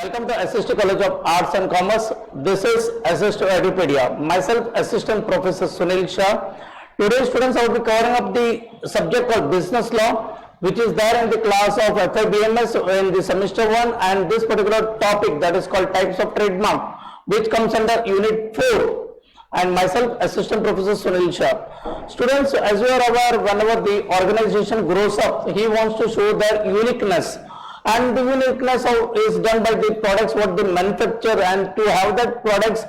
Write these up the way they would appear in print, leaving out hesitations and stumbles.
Welcome to SST College of Arts and Commerce. This is SST Edupedia. Myself, Assistant Professor Sunil Shah. Today, students, I will be covering up the subject called Business Law, which is there in the class of FIBMS in the semester 1, and this particular topic that is called Types of Trademark, which comes under Unit 4. And myself, Assistant Professor Sunil Shah. Students, as you are aware, whenever the organization grows up, he wants to show their uniqueness. And the uniqueness is done by the products what they manufacture, and to have that products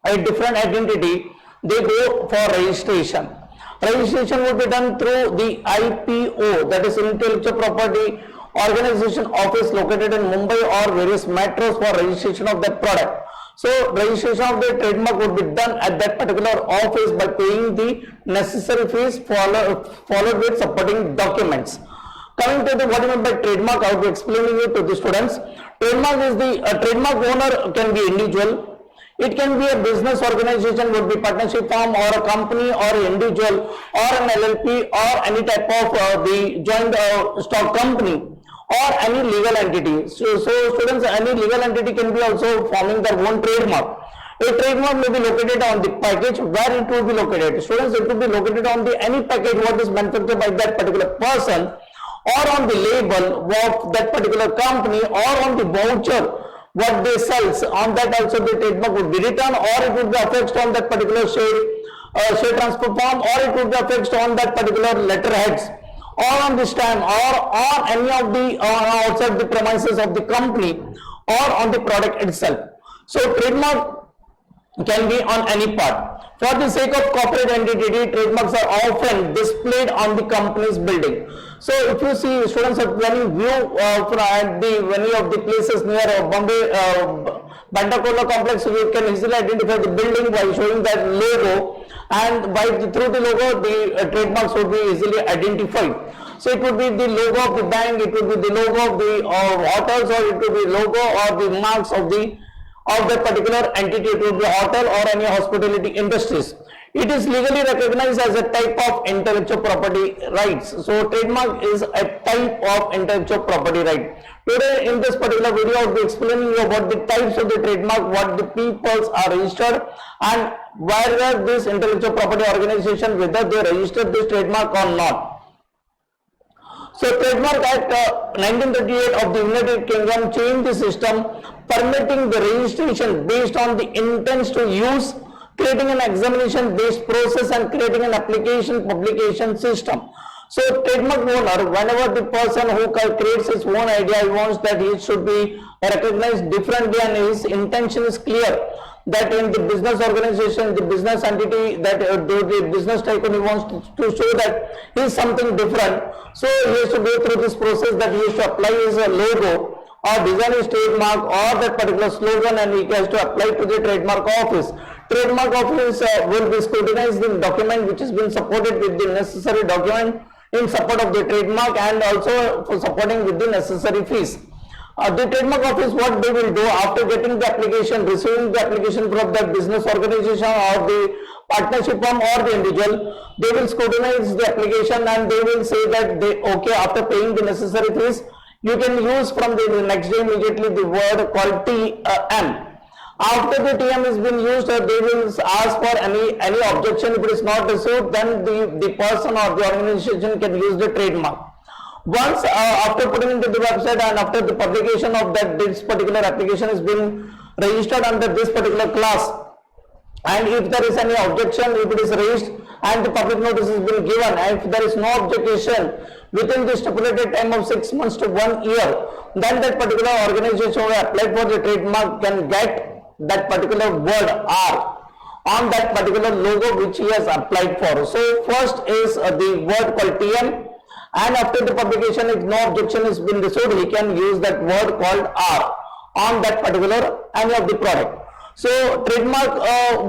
a different identity, they go for registration. Registration will be done through the IPO, that is Intellectual Property Organization Office located in Mumbai or various metros for registration of that product. So registration of the trademark would be done at that particular office by paying the necessary fees followed with supporting documents. Coming to the what I mean by trademark, I will be explaining it to the students. Trademark is the trademark owner can be individual. It can be a business organization, would be partnership firm or a company or an individual or an LLP or any type of the joint stock company or any legal entity. So students, any legal entity can be also forming their own trademark. A trademark may be located on the package where it will be located. Students, it will be located on the any package what is manufactured by that particular person, or on the label of that particular company, or on the voucher what they sells. On that also the trademark would be written, or it would be affixed on that particular share transfer form, or it would be affixed on that particular letterheads, or on the stamp, or on any of the outside the premises of the company, or on the product itself. So trademark can be on any part. For the sake of corporate entity, trademarks are often displayed on the company's building. So if you see, students, when you view at the many of the places near Bombay Bandakola complex, you can easily identify the building by showing that logo, and through the logo the trademarks would be easily identified. So it would be the logo of the bank, it would be the logo of the hotels, or it would be logo or the marks of that particular entity. It would be hotel or any hospitality industries. It is legally recognized as a type of intellectual property rights. So trademark is a type of intellectual property right. Today in this particular video, I will be explaining you about the types of the trademark, what the peoples are registered, and whether this intellectual property organization, whether they registered this trademark or not. So Trademark Act 1938 of the United Kingdom changed the system, permitting the registration based on the intents to use, creating an examination based process, and creating an application publication system. So trademark owner, whenever the person who creates his own idea, he wants that he should be recognized differently, and his intention is clear that in the business organization, the business entity, that the business tycoon, he wants to show that he is something different. So he has to go through this process, that he has to apply his logo or design his trademark or that particular slogan, and he has to apply to the trademark office. Trademark office will be scrutinized the document which has been supported with the necessary document in support of the trademark, and also for supporting with the necessary fees. The trademark office, what they will do after getting the application, receiving the application from the business organization or the partnership firm or the individual, they will scrutinize the application, and they will say that okay, after paying the necessary fees, you can use from the next day immediately the word called TM. After the TM has been used, they will ask for any objection. If it is not received, then the person or the organization can use the trademark. Once after putting into the website and after the publication of this particular application has been registered under this particular class, and if there is any objection, if it is raised and the public notice has been given, and if there is no objection within the stipulated time of 6 months to 1 year, then that particular organization who applied for the trademark can get that particular word R on that particular logo which he has applied for. So first is the word called TM, and after the publication, if no objection has been received, he can use that word called R on that particular any of the product. So trademark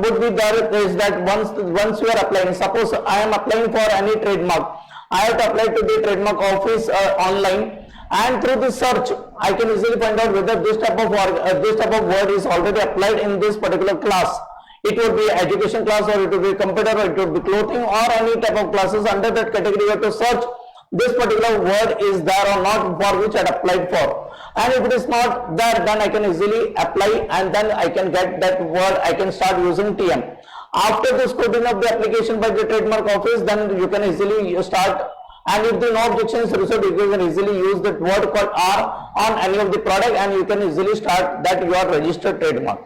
would be there is that once you are applying, suppose I am applying for any trademark, I have to apply to the trademark office online, and through the search I can easily find out whether this type of word is already applied in this particular class. It would be education class, or it would be computer, or it would be clothing, or any type of classes under that category. You have to search this particular word is there or not for which I had applied for. And if it is not there, then I can easily apply and then I can get that word, I can start using TM. After the scrutiny of the application by the trademark office, then you can easily start, and if the no objection is received, you can easily use that word called R on any of the product and you can easily start that you are registered trademark.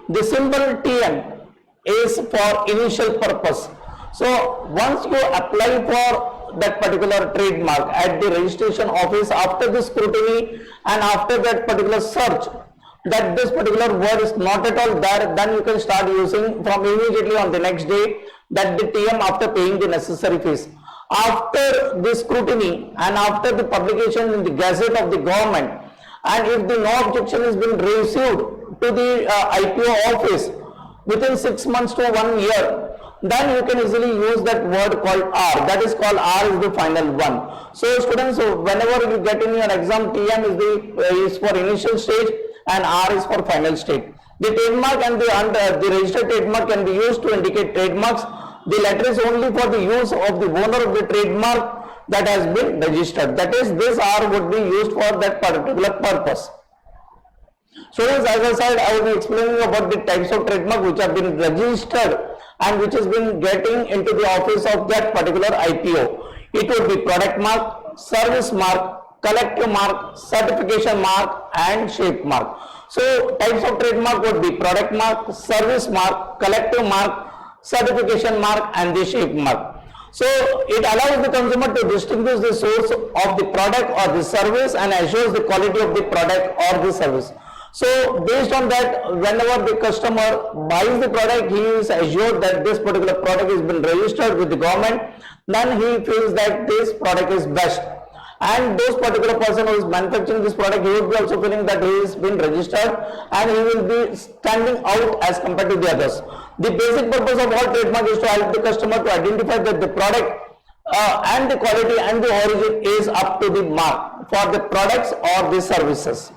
The symbol TM is for initial purpose. So once you apply for that particular trademark at the registration office, after the scrutiny and after that particular search, that this particular word is not at all there, then you can start using from immediately on the next day that the TM after paying the necessary fees. After the scrutiny and after the publication in the Gazette of the government, and if the no objection has been received to the IPO office within 6 months to 1 year, then you can easily use that word called R. That is called R is the final one. So students, whenever you get in your exam, TM is for initial stage and R is for final stage. The trademark and the registered trademark can be used to indicate trademarks. The letter is only for the use of the owner of the trademark that has been registered. That is, this R would be used for that particular purpose. So as I said, I will be explaining about the types of trademark which have been registered and which has been getting into the office of that particular IPO. It would be product mark, service mark, collective mark, certification mark and shape mark. So types of trademark would be product mark, service mark, collective mark, certification mark and the shape mark. So it allows the consumer to distinguish the source of the product or the service and assures the quality of the product or the service. So based on that, whenever the customer buys the product, he is assured that this particular product has been registered with the government, then he feels that this product is best. And those particular person who is manufacturing this product, he would be also feeling that he has been registered and he will be standing out as compared to the others. The basic purpose of all trademark is to help the customer to identify that the product and the quality and the origin is up to the mark for the products or the services.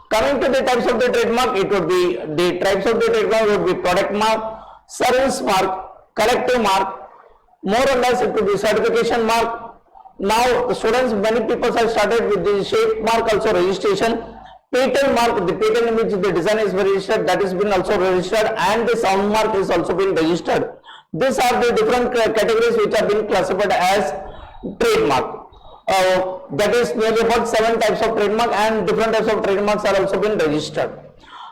Coming to the types of the trademark, it would be the types of the trademark would be product mark, service mark, collective mark, more or less it would be certification mark. Now the students, many people have started with the shape mark also registration, patent mark, the patent in which the design is registered, that is been also registered, and the sound mark is also been registered. These are the different categories which have been classified as trademark. That is nearly about 7 types of trademark and different types of trademarks are also been registered.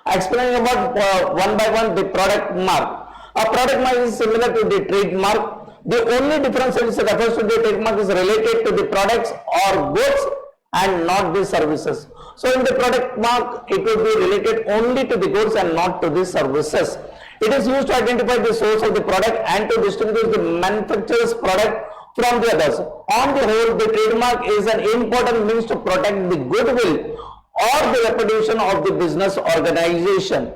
Explaining about one by one the product mark. A product mark is similar to the trademark. The only difference is refers to the trademark is related to the products or goods and not the services. So in the product mark, it will be related only to the goods and not to the services. It is used to identify the source of the product and to distinguish the manufacturer's product from the others. On the whole, the trademark is an important means to protect the goodwill or the reputation of the business organization.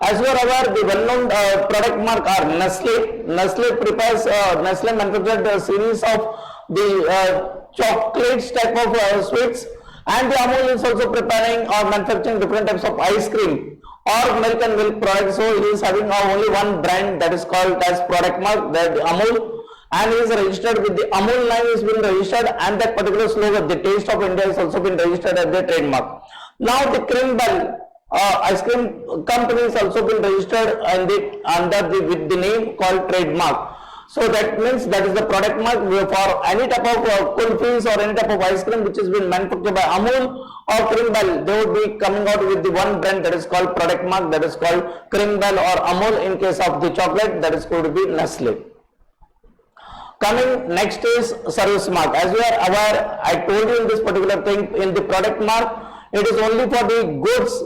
As you are aware, the well-known product mark are Nestle. Nestle prepares, Nestle manufactured a series of the chocolates type of sweets, and the Amul is also preparing or manufacturing different types of ice cream or milk and milk products. So he is having only one brand that is called as product mark, that Amul, and he is registered with the Amul line is been registered, and that particular slogan, the Taste of India, is also been registered as the trademark. Now the Cream Bell ice cream company is also been registered with the name called trademark. So that means that is the product mark for any type of kulfis or any type of ice cream which has been manufactured by Amul or Cream Bell. They would be coming out with the one brand that is called product mark, that is called Cream Bell or Amul. In case of the chocolate, that is going to be Nestle. Coming next is service mark. As you are aware, I told you in this particular thing, in the product mark, it is only for the goods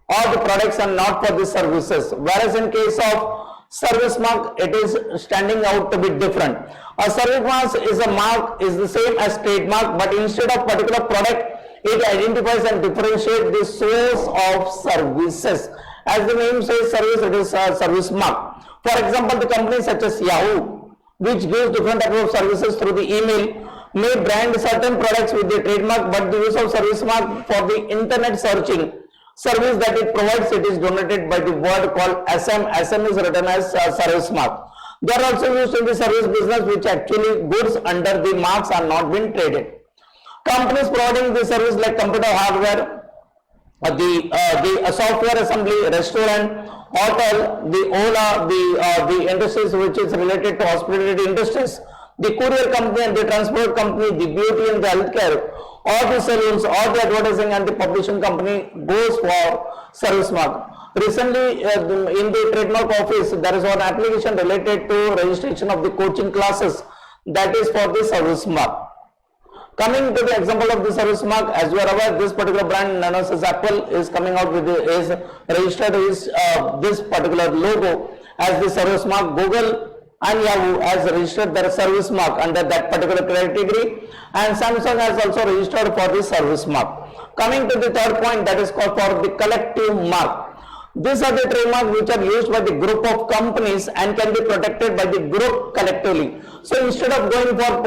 or the products and not for the services. Whereas in case of service mark, it is standing out to be different. A service mark is a mark is the same as trademark, but instead of particular product, it identifies and differentiates the source of services. As the name says service, it is a service mark. For example, the company such as Yahoo, which gives different types of services through the email, may brand certain products with the trademark, but the use of service mark for the internet searching service that it provides, it is denoted by the word called SM. SM is written as service mark. They are also used in the service business, which actually goods under the marks are not been traded. Companies providing the service like computer hardware, the software assembly, restaurant, hotel, the Ola, the industries which is related to hospitality industries, the courier company and the transport company, the beauty and the healthcare, or the salons, or the advertising and the publishing company goes for service mark. Recently, in the trademark office, there is one application related to registration of the coaching classes, that is for the service mark. Coming to the example of the service mark, as you are aware, this particular brand, Nanosys Apple, is coming out with is registered this particular logo as the service mark. Google and Yahoo has registered their service mark under that particular category, and Samsung has also registered for the service mark. Coming to the third point, that is called for the collective mark. These are the trademarks which are used by the group of companies and can be protected by the group collectively. So instead of going for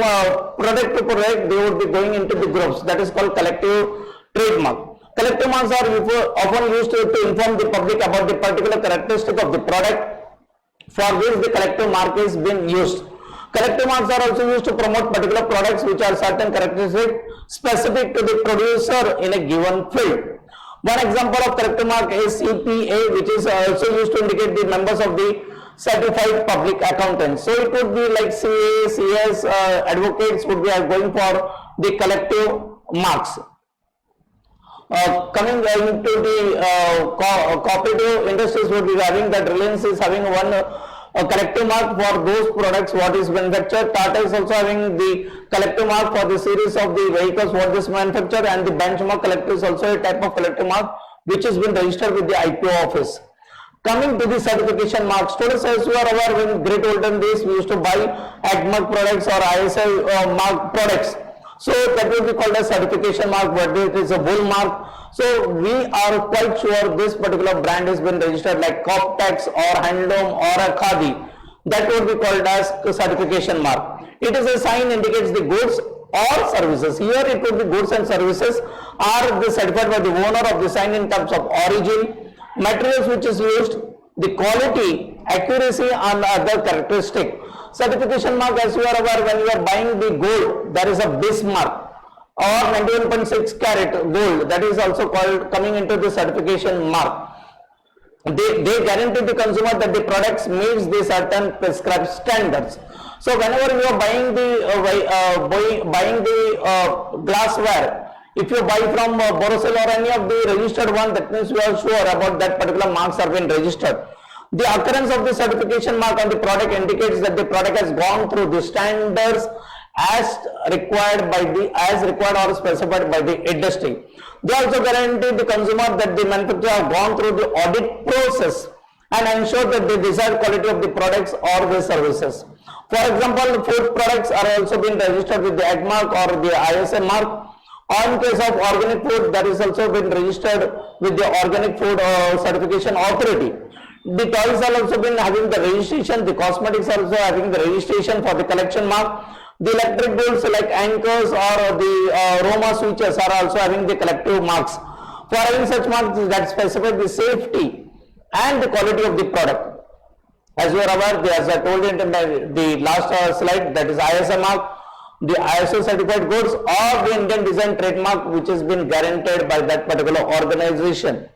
product to product, they would be going into the groups. That is called collective trademark. Collective marks are often used to inform the public about the particular characteristic of the product for which the collective mark is being used. Collective marks are also used to promote particular products which are certain characteristics specific to the producer in a given field. One example of collective mark is CPA, which is also used to indicate the members of the certified public accountants. So it would be like CA, CS, advocates would be going for the collective marks. Coming into the cooperative industries, would be having that Reliance is having one collective mark for those products what is manufactured. Tata is also having the collective mark for the series of the vehicles what is manufactured, and the benchmark collective is also a type of collective mark which has been registered with the IPO office. Coming to the certification marks, students, as you are aware, in great olden days we used to buy AgMark products or ISI mark products. So that will be called a certification mark, whether it is a bull mark. So we are quite sure this particular brand has been registered like Coptex or Handloom or a Khadi. That would be called as a certification mark. It is a sign indicates the goods or services. Here it could be goods and services are certified by the owner of the sign in terms of origin, materials which is used, the quality, accuracy and other characteristic. Certification mark, as you are aware, when you are buying the gold, there is a BIS mark or 91.6 carat gold, that is also called coming into the certification mark. They guarantee the consumer that the products meets the certain prescribed standards. So whenever you are buying the glassware, if you buy from Borosil or any of the registered one, that means you are sure about that particular marks have been registered. The occurrence of the certification mark on the product indicates that the product has gone through the standards as required or specified by the industry. They also guarantee the consumer that the manufacturer have gone through the audit process and ensure that the desired quality of the products or the services. For example, food products are also being registered with the AgMark or the ISA mark. Or in case of organic food, that is also been registered with the Organic Food Certification Authority. The toys are also been having the registration. The cosmetics are also having the registration for the collection mark. The electric goods like anchors or the Roma switches are also having the collective marks. For having such marks that specify the safety and the quality of the product. As you are aware, as I told you in the last slide, that is ISA mark, the ISO certified goods or the Indian design trademark which has been guaranteed by that particular organization.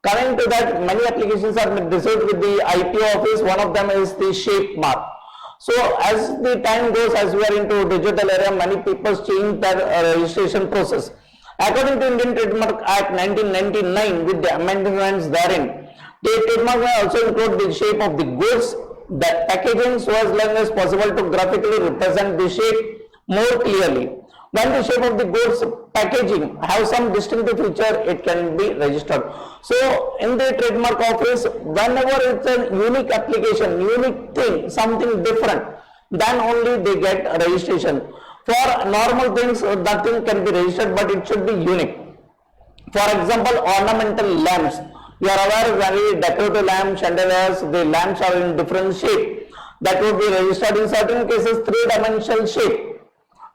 Coming to that, many applications are received with the IPO office. One of them is the shape mark. So as the time goes, as we are into digital era, many people change their registration process. According to Indian Trademark Act 1999 with the amendments therein, the trademark may also include the shape of the goods, that packaging so as long as possible to graphically represent the shape more clearly. When the shape of the goods packaging have some distinctive feature, it can be registered. So in the trademark office, whenever it's a unique application, unique thing, something different, then only they get registration. For normal things, nothing can be registered, but it should be unique. For example, ornamental lamps. You are aware, very decorative lamps, chandeliers, the lamps are in different shape. That would be registered in certain cases, three-dimensional shape,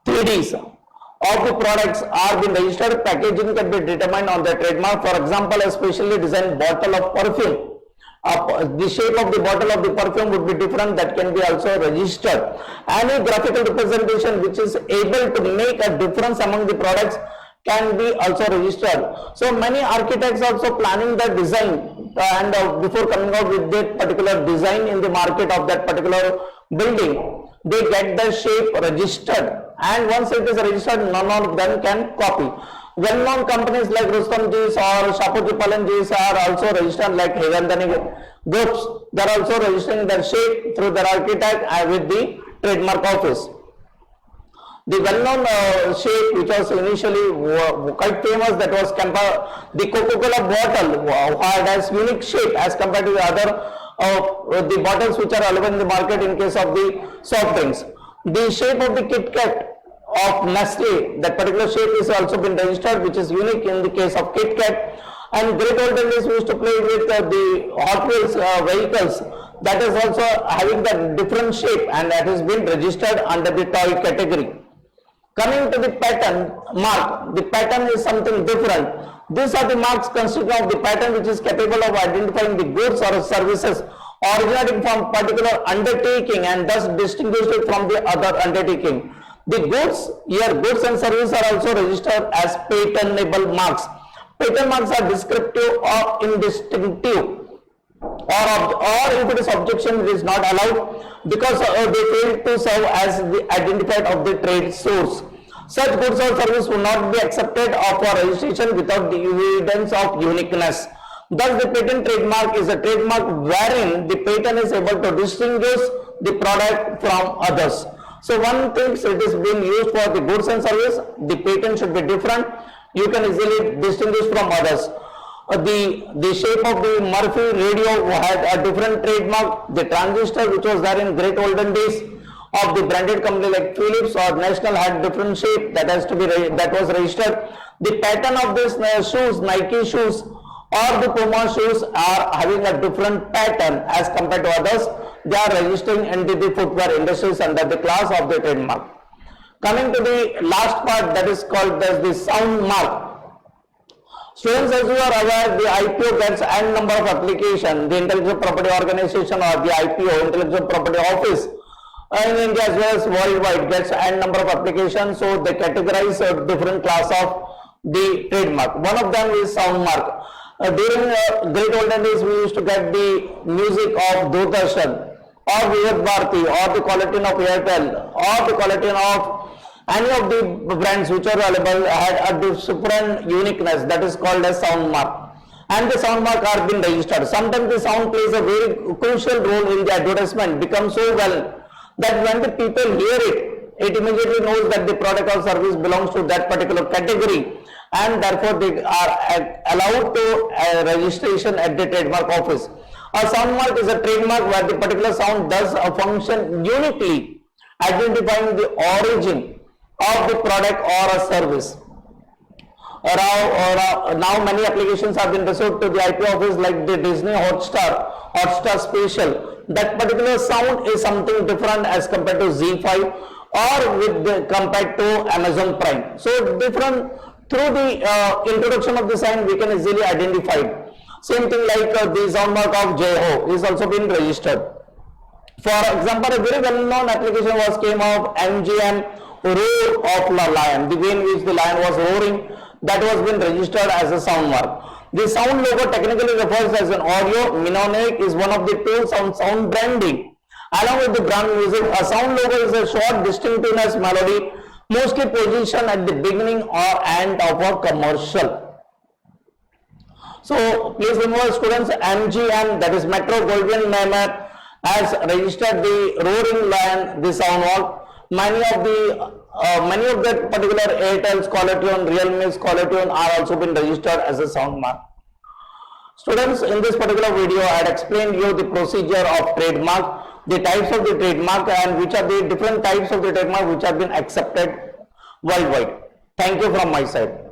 3Ds. Of the products are being registered. Packaging can be determined on the trademark. For example, a specially designed bottle of perfume the shape of the bottle of the perfume would be different, that can be also registered. Any graphical representation which is able to make a difference among the products can be also registered. So many architects also planning the design and before coming out with that particular design in the market of that particular building, they get the shape registered, and once it is registered, none of them can copy. Well-known companies like Rustomjis or Shapoorji Pallonjis are also registered, like Hegandani groups. They are also registering their shape through their architect with the trademark office. The well-known shape which was initially quite famous, that was the Coca-Cola bottle has unique shape as compared to the other the bottles which are available in the market in case of the soft drinks. The shape of the Kit Kat of Nestle, that particular shape is also been registered, which is unique in the case of Kit Kat. And great olden days we used to play with the Hot Wheels vehicles, that is also having that different shape, and that has been registered under the toy category. Coming to the pattern mark, the pattern is something different. These are the marks consisting of the pattern which is capable of identifying the goods or services originating from particular undertaking and thus distinguished it from the other undertaking. The goods, here goods and services are also registered as patentable marks. Patent marks are descriptive or indistinctive, or if it is objection, it is not allowed because they fail to serve as the identifier of the trade source. Such goods or service will not be accepted for registration without the evidence of uniqueness. Thus, the patent trademark is a trademark wherein the patent is able to distinguish the product from others. So, one thinks it is being used for the goods and service, the patent should be different, you can easily distinguish from others. The shape of the Murphy radio had a different trademark. The transistor which was there in great olden days of the branded company like Philips or National had different shape, that has to be that was registered. The pattern of this shoes, Nike shoes or the Puma shoes are having a different pattern as compared to others. They are registering into the footwear industries under the class of the trademark. Coming to the last part, that is called as the sound mark. Students, as you are aware, the IPO gets n number of application. The Intellectual Property Organization or the IPO, Intellectual Property Office, in India as well as worldwide, gets n number of applications. So they categorize a different class of the trademark. One of them is sound mark. During great olden days, we used to get the music of Doordarshan or Vivad Bharati or the quality of Airtel or the quality of any of the brands which are available had a different uniqueness, that is called as sound mark, and the sound mark are being registered. Sometimes the sound plays a very crucial role in the advertisement, becomes so well that when the people hear it, it immediately knows that the product or service belongs to that particular category, and therefore they are allowed to registration at the trademark office. A sound mark is a trademark where the particular sound does a function uniquely, identifying the origin of the product or a service. Now many applications have been reserved to the IP office, like the Disney Hotstar Special. That particular sound is something different as compared to Z5 or compared to Amazon Prime. So different, through the introduction of the sign we can easily identify it. Same thing like the sound mark of Jai-Ho is also been registered. For example, a very well-known application was came of MGM roar of the lion, the way in which the lion was roaring, that was been registered as a sound mark. The sound logo technically refers as an audio mnemonic, is one of the tools on sound branding. Along with the brand music, a sound logo is a short distinctiveness melody, mostly positioned at the beginning or end of a commercial. So please remember, students, MGM, that is Metro Goldwyn Mayer, has registered the roaring lion, the sound mark. Many of the particular Airtel's caller tune, Realme's caller tune are also been registered as a sound mark. Students, in this particular video, I had explained you the procedure of trademark, the types of the trademark, and which are the different types of the trademark which have been accepted worldwide. Thank you from my side.